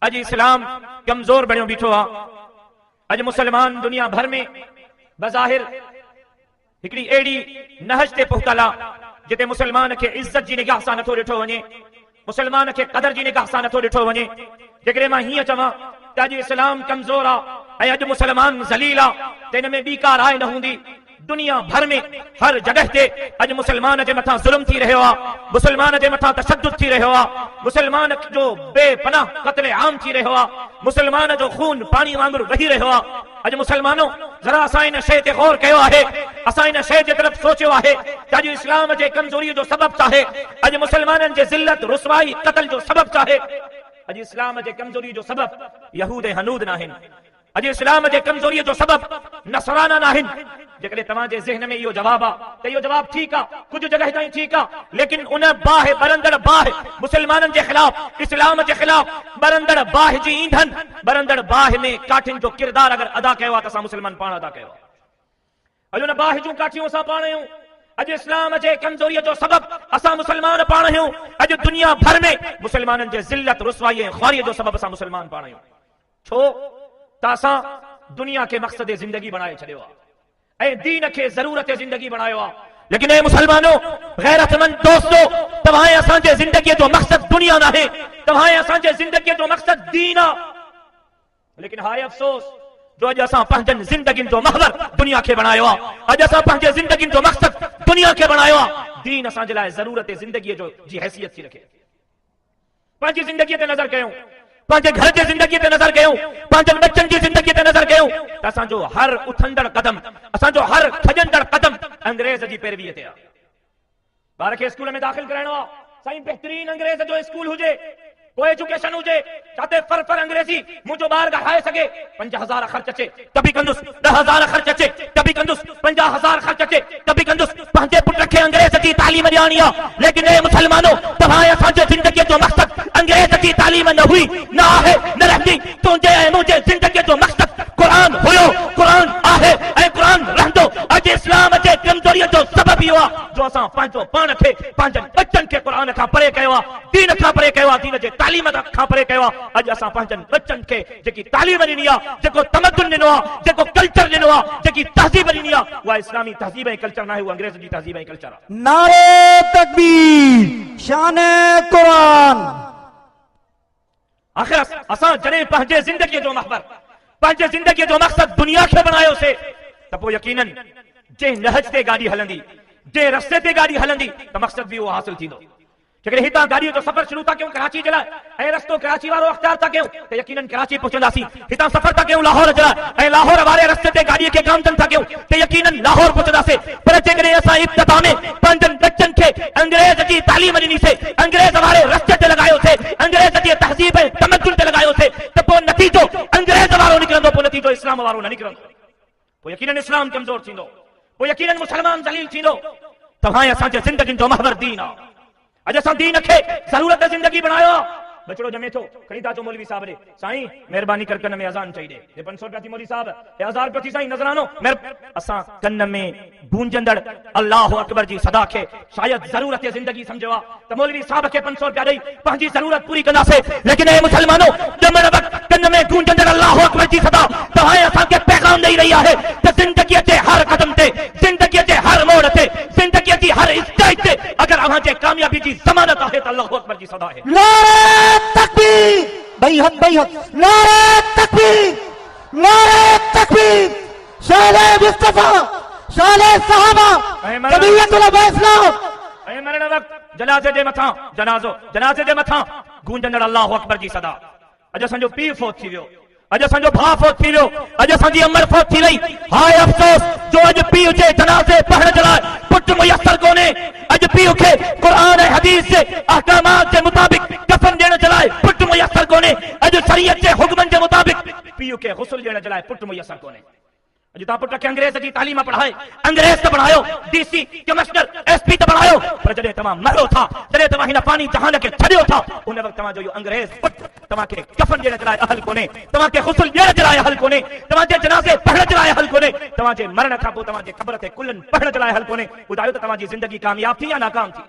अज इस्लाम कमजोर बणियो बीठो आ। अज मुसलमान दुनिया भर में बज़ाहिर हिकड़ी एड़ी नहज ते पहुतल आ जिते मुसलमान के इज्जत जी निगाह सां नथो ॾिठो वञे, मुसलमान के कदर जी निगाह सां नथो ॾिठो वञे। जेकॾहिं मां हीअं चवां त अॼु इस्लाम कमज़ोर आ ऐं अॼु मुसलमान ज़लील आ त इन में ॿी का राय न हूंदी। दुनिया भर में हर जगह ते अॼु मुसलमान जे मथां ज़ुल्म थी रहियो आ, मुसलमान जे मथां तशद्दुद थी रहियो आ, मुसलमान जो बेपनाह क़त्ल आम थी रहियो आ, मुसलमान जो खून पानी वांगुरु वही रहियो आ। अॼु मुसलमानों जरा असां इन शइ ते गौर कयो आहे, असां इन शइ जे तरफ़ सोचियो आहे त अॼु इस्लाम जे कमज़ोरीअ जो सबब छा आहे, अॼु मुसलमाननि जे ज़िल्लत रुसवाई क़त्ल जो सबब छा आहे। अॼु इस्लाम जे कमज़ोरीअ जो सबब यहूद ऐं हनूद नाहिनि, अॼु इस्लाम जे कमज़ोरीअ जो सबब नसराना नाहिनि। जेकॾहिं तव्हांजे ज़हन में इहो जवाब आहे त इहो जवाब ठीकु आहे, कुझु जगह ताईं ठीकु आहे, लेकिन उन बाहि बरंदड़ बाहि मुसलमाननि जे ख़िलाफ़, इस्लाम जे ख़िलाफ़ बरंदड़ बाहि जी ईंधन बरंदड़ बाहि में काठियुनि जो किरदार अगरि अदा कयो आहे त असां मुसलमान पाण अदा कयो आहे। अॼु उन बाहि जूं काठियूं असां पाण आहियूं। अॼु इस्लाम जे कमज़ोरीअ जो सबब असां मुसलमान पाण आहियूं। अॼु दुनिया भर में मुसलमाननि जे ज़िल्लत रुसवाई ऐं ख़्वारीअ जो सबब असां मुसलमान पाण आहियूं। छो त असां दुनिया खे मक़सद ज़िंदगी बणाए छॾियो आहे ऐं दीन खे ज़रूरत ज़िंदगी बणायो आहे। लेकिन ए मुसलमानों, गैरतमंद दोस्तों, तव्हां असांजे ज़िंदगीअ जो मक़सद दुनिया न आहे, तव्हां असांजे ज़िंदगीअ जो मक़सद दीन आहे। लेकिन हाय अफ़सोस जो अॼु असां पंहिंजनि ज़िंदगियुनि जो महवर दुनिया खे बणायो आहे, अॼु असां पंहिंजे ज़िंदगियुनि जो मक़सद दुनिया खे बणायो आहे। दीन असांजे लाइ ज़रूरत ज़िंदगीअ जो जी हैसियत थी रखे। पंहिंजी ज़िंदगीअ ते नज़र कयूं, पंहिंजे घर जे ज़िंदगीअ ते नज़र कयूं, पंहिंजनि बच्चनि जी ज़िंदगीअ ते नज़र कयूं त असांजो हर उथंदड़ क़दम, असांजो हर खजंदड़ क़दम अंग्रेज़ जी पैरवीअ ते आहे। ॿार खे स्कूल में दाख़िल कराइणो आहे, साईं बहितरीन अंग्रेज़ जो स्कूल हुजे, को एजुकेशन हुजे, जाते फर अंग्रेज़ी मुंहिंजो ॿार ॻाल्हाए सघे। 50,000 ख़र्च अचे त बि कंदुसि, 10,000 ख़र्च अचे त बि कंदुसि, 50,000 ख़र्च अचे त बि कंदुसि। पंहिंजे पुट खे अंग्रेज़ जी तालीम ॾियाणी आहे। लेकिन ए मुसलमानों, तव्हां असांजे ज़िंदगीअ जो मक़सद अंग्रेज़ जी तालीम न हुई, न आहे, न रहंदी। तुंहिंजे ऐं मुंहिंजे ज़िंदगीअ जो मक़सद क़ुरान हुयो, क़ुरान आहे ऐं क़ुरान रहंदो। अॼु इस्लाम जे कमज़ोरीअ जो सबब इहो आहे जो असां पंहिंजो पाण खे, पंहिंजनि बच्चनि खे क़ुरान खां परे कयो आहे, दीन खां परे कयो आहे, दीन जे तालीम खां परे कयो आहे। अॼु असां पंहिंजनि बच्चनि खे जेकी तालीम ॾिनी आहे, जेको तमदुन ॾिनो आहे, जेको कल्चर ॾिनो आहे, जेकी तहज़ीब ॾिनी आहे, उहा इस्लामी तहज़ीब ऐं कल्चर न आहे, उहा अंग्रेज़ जी तहज़ीब ऐं कल्चर आहे। नारे तकबीर, शान क़ुरान। आख़िर असां जॾहिं पंहिंजे ज़िंदगीअ जो महवर, पंहिंजे ज़िंदगीअ जो मक़सद दुनिया खे बणायोसीं त पोइ यकीनन जंहिं नहज ते गाॾी हलंदी, जंहिं रस्ते ते गाॾी हलंदी त मक़सद बि उहो हासिल थींदो। जेकॾहिं हितां गाॾीअ जो सफ़र शुरू था कयूं कराची जे लाइ ऐं रस्तो कराची वारो अख़्तियार था कयूं त यकीनन कराची पहुचंदासीं। हितां सफ़र था कयूं लाहौर जे लाइ ऐं लाहौर वारे रस्ते ते गाॾीअ खे गामजन था कयूं त यकीनन लाहौर पहुचंदासीं। पर जेकॾहिं असां इब्तिदा में पंहिंजनि बच्चनि खे अंग्रेज़ जी तालीम ॾिनीसीं, अंग्रेज़ वारे रस्ते ते लॻायोसीं, अंग्रेज़ जी तहज़ीब ऐं तमद्दुन ते लॻायोसीं त पोइ नतीजो अंग्रेज़ वारो निकिरंदो, पोइ नतीजो इस्लाम वारो न निकिरंदो। पोइ यकीनन इस्लाम कमज़ोर थींदो, पोइ यकीनन मुसलमान ज़लील थींदो। तव्हां असांजे ज़िंदगियुनि जो महवर दीन आहे। अॼु असां दीन खे ज़रूरत ज़िंदगी बणायो आहे। बचड़ो ॼमे थो, खणी था अचो मौलवी साहब ॾे, साईं महिरबानी कर कन में अज़ान चई ॾे। हे 500 रुपया थी मौलवी साहब, हे 1000 रुपया थी साईं नज़रानो। असां कन में गूंजंदड़ अल्लाह अकबर जी सदा खे शायदि ज़रूरत ज़िंदगी सम्झो आहे त मौलवी साहब खे 500 रुपया ॾेई पंहिंजी ज़रूरत पूरी कंदासीं। लेकिन हे मुसलमानों, ॼमण वक़्त कन में गूंजंदड़ अल्लाह अकबर जी सदा तव्हां असांखे पैगाम ॾेई रही आहे त ज़िंदगीअ जे हर क़दम ते, ज़िंदगीअ जे हर मोड़ ते, ज़िंदगीअ जी हर स्टेज ते अगर अव्हांजे कामयाबी जी ज़मानत आहे त अल्लाह अकबर जी सदा आहे। नारे तकबीर, बैहक बैहक, नारे तकबीर, नारे तकबीर। शान मुस्तफा, शान सहाबा, तबीयतुल इस्लाम। ऐं मरण वक़्त जनाज़े जे मथां जनाज़े जे मथां गूंजंदड़ अल्लाह अकबर जी सदा। अॼु असांजो पीउ फोत थी वियो, अॼु असांजो भाउ फोत थी वियो, अॼु असांजी अमर फोत थी वई। हाय अफ़सोस जो अॼु पीउ जे जनाज़े पढ़ण जे लाइ पुट मुयसर कोन्हे। अॼु पीउ खे क़ुरान ऐं हदीस जे अहकामात जे मुताबिक़ कफ़न ॾियण जे लाइ पुट मुयसर कोन्हे। अॼु शरीयत जे हुक्मनि जे मुताबिक़ पीउ खे गुस्ल ॾियण जे लाइ पुट मुयसर कोन्हे। अॼु तव्हां पुट खे अंग्रेज़ जी तालीम पढ़ाए, अंग्रेज़ त बणायो, डीसी, कमिश्नर, एसपी त बणायो, पर जॾहिं तव्हां मरो था, जॾहिं तव्हां हिन पानी जहान खे छॾियो था, उन वक़्तु तव्हांजो इहो अंग्रेज़ पुट तव्हांखे कफ़न ॾियण जे लाइ अहल कोन्हे, तव्हांखे गुस्ल ॾियण जे लाइ अहल कोन्हे, तव्हांजे जनाज़े पढ़ण जे लाइ अहल कोन्हे, तव्हांजे मरण खां पोइ तव्हांजे क़ब्र ते कुल्हनि पढ़ण जे लाइ अहल कोन्हे। ॿुधायो त तव्हांजी ज़िंदगी कामयाब थी या नाकाम थी?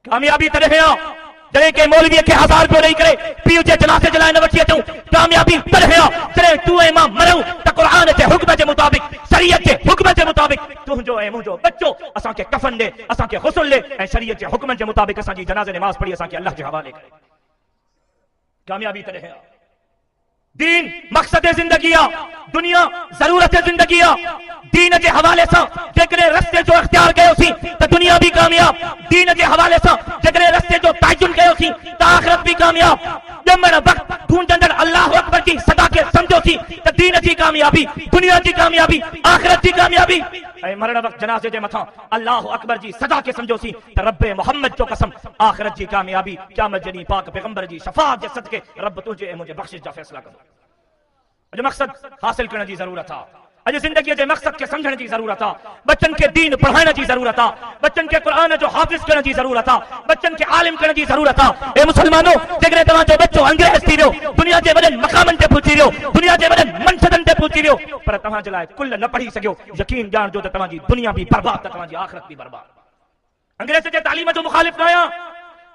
कामयाबी तॾहिं आहे जॾहिं के मौलवीअ खे 1000 रुपयो ॾेई करे पीउ जे जनाज़े जे लाइ न वठी अचूं, कामयाबी तॾहिं आहे जॾहिं तूं ऐं मां मरूं त क़ुर जे हुक्म जे मुताबिक़, शरीयत जे हुक्म जे मुताबिक़ तुंहिंजो ऐं मुंहिंजो बच्चो असांखे कफन ॾे, असांखे हुस्न ॾे ऐं शरीयत जे हुक्म जे मुताबिक़ असांजी जनाज़े नमाज़ पढ़ी असांखे अल्लाह जे हवाले करे। कामयाबी तॾहिं आहे। दीन मक़सद ज़िंदगी आहे, दुनिया ज़रूरत ज़िंदगी आहे। दीन जे हवाले सां जेकॾहिं रस्ते जो इख्तियार कयोसीं त दुनिया भी कामयाब। दीन जे हवाले सां जेकॾहिं रस्ते जो तयजुन कयोसीं त आख़िरत भी कामयाब। ॼमण वक़्त गूंजंदड़ अल्लाह अकबर जी सदा खे सम्झोसीं त दीन जी कामयाबी, दुनिया जी कामयाबी, आख़िरत जी कामयाबी। ऐं मरण वक़्त जनाज़े जे मथां अल्लाह अकबर जी सदा खे सम्झोसीं त रब मोहम्मद जो कसम आख़िरत जी कामयाबी क़यामत जे ॾींहुं पाक पैगंबर जी शफ़ाअत जे सदके रब तुंहिंजे ऐं मुंहिंजे बख़्शिश जा फ़ैसिला कंदो। अॼु मक़सद हासिल करण जी ज़रूरत आहे। अॼु ज़िंदगीअ जे मक़सद खे सम्झण जी ज़रूरत आहे। बच्चन खे दीन पढ़ाइण जी ज़रूरत आहे। बच्चन खे क़ुर जो हाफ़िज़ करण जी ज़रूरत आहे। बच्चन खे आलिम करण जी ज़रूरत आहे। ए मुसलमानो, जेकॾहिं तव्हांजो बच्चो अंग्रेज़ थी वियो, दुनिया जे वॾनि मक़ामनि ते पहुची वियो, दुनिया जे वॾनि मनसबनि ते पहुची वियो, पर तव्हांजे लाइ कुल न पढ़ी सघियो, यकीन ॼाणजो त तव्हांजी दुनिया भी बर्बाद, त तव्हांजी आख़िरत भी बर्बाद। अंग्रेज़ जे तालीम जो मुखालिफ़ न आहियां,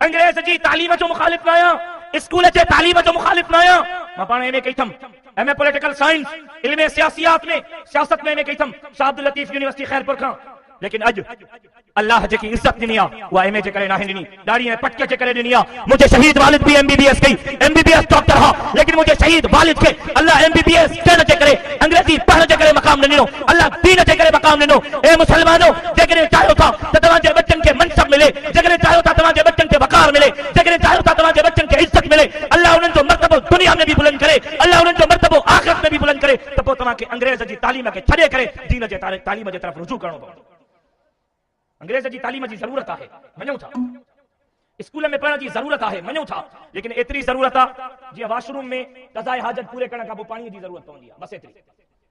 अंग्रेज़ जी तालीम जो मुखालिफ़ न आहियां, स्कूल जे तालीम जो मुखालिफ़ न आहियां। मां पाण एमए कई थम, एमए पॉलिटिकल साइंस, इल्म सियासियात में, सियासत में एमए कई थम शाह अब्दुल लतीफ यूनिवर्सिटी खैरपुर खां। लेकिन अॼु अल्लाह जेकी इज्जत ॾिनी आहे उहा एमए जे करे नाहे ॾिनी, दाढ़ी ऐं पटके जे करे ॾिनी आहे। मुंहिंजे शहीद वालिद भी एमबीबीएस कई, एमबीबीएस डॉक्टर हा, लेकिन मुंहिंजे शहीद वालिद खे अल्लाह एमबीबीएस थियण जे करे, अंग्रेजी पढ़ण जे करे मक़ाम न ॾिनो, अल्लाह दीन जे करे मक़ाम ॾिनो। ए मुसलमानो, जेकॾहिं चाहियो था त तव्हांजे बच्चन खे मनसब मिले, जेकॾहिं चाहियो था तव्हांजे बच्चन खे वक़ार मिले, जेकॾहिं चाहियो था तव्हांजे बच्चन खे इज्जत मिले, अल्लाह उन्हनि जो मर्तबो दुनिया में भी बुलंद करे, अल्लाह उन्हनि जो मर्तबो आख़िरत में भी बुलंद करे, त पोइ तव्हांखे अंग्रेज़ जी तालीम खे छॾे करे दीन जे तालीम जे तरफ़ रुजू करणो पवंदो। अंग्रेज़ जी तालीम जी ज़रूरत आहे, मञूं था। स्कूल में पढ़ण जी ज़रूरत आहे, मञूं था। लेकिन एतिरी ज़रूरत आहे जीअं वॉशरूम में क़ज़ाए हाजत पूरे करण खां पोइ पाणीअ जी ज़रूरत पवंदी आहे, बस एतिरी।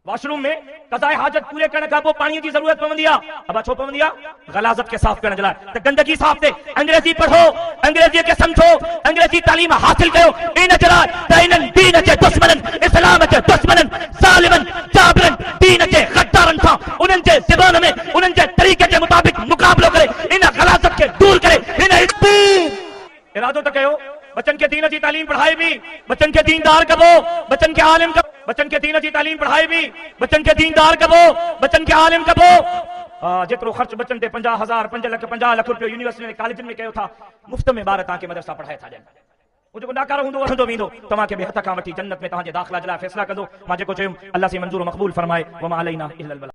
वॉशरूम में क़ज़ाए हाजत पूरे करण खां पोइ पाणीअ जी ज़रूरत पवंदी आहे। अब छो पवंदी आहे? गलाज़त खे साफ़ करण जे लाइ, त गंदगी साफ़ थिए। अंग्रेज़ी पढ़ो, अंग्रेज़ीअ खे सम्झो, अंग्रेज़ी तालीम हासिल कयो, इन जे लाइ त इन्हनि दीन जे दुश्मननि, इस्लाम जे दुश्मननि, ज़ालिमनि, जाबिरनि, दीन जे गद्दारनि सां उन्हनि जे ज़बान में, उन्हनि जे तरीक़े जे मुताबिक़ मुक़ाबलो करे, इन गलाज़त खे दूर करे, इन इरादो त कयो बच्चन के दीन जी तालीम पढ़ाए भी, बच्चन के दीनदार कबो, बच्चन के आलिम कबो, बच्चन के दीन जी तालीम पढ़ाए भी, बच्चन के दीनदार कबो, बच्चन के आलिम कबो। जेतिरो ख़र्च बच्चन ते 50,000, 5 लख रुपयो यूनिवर्सिटी कॉलेजन में कयो था, मुफ्त में ॿार तव्हांखे मदरसा पढ़ाए था ॾियनि। वो जेको नाकारो हूंदो वठंदो वेंदो, तव्हांखे बि हथ खां वठी जन्नत में तव्हांजे दाख़िला जे लाइ फ़ैसिला कंदो। मां जेको चयुमि अल्लाह से मंज़ूर मक़बूल फरमाए। वमा अलैना इल्लल बलाग।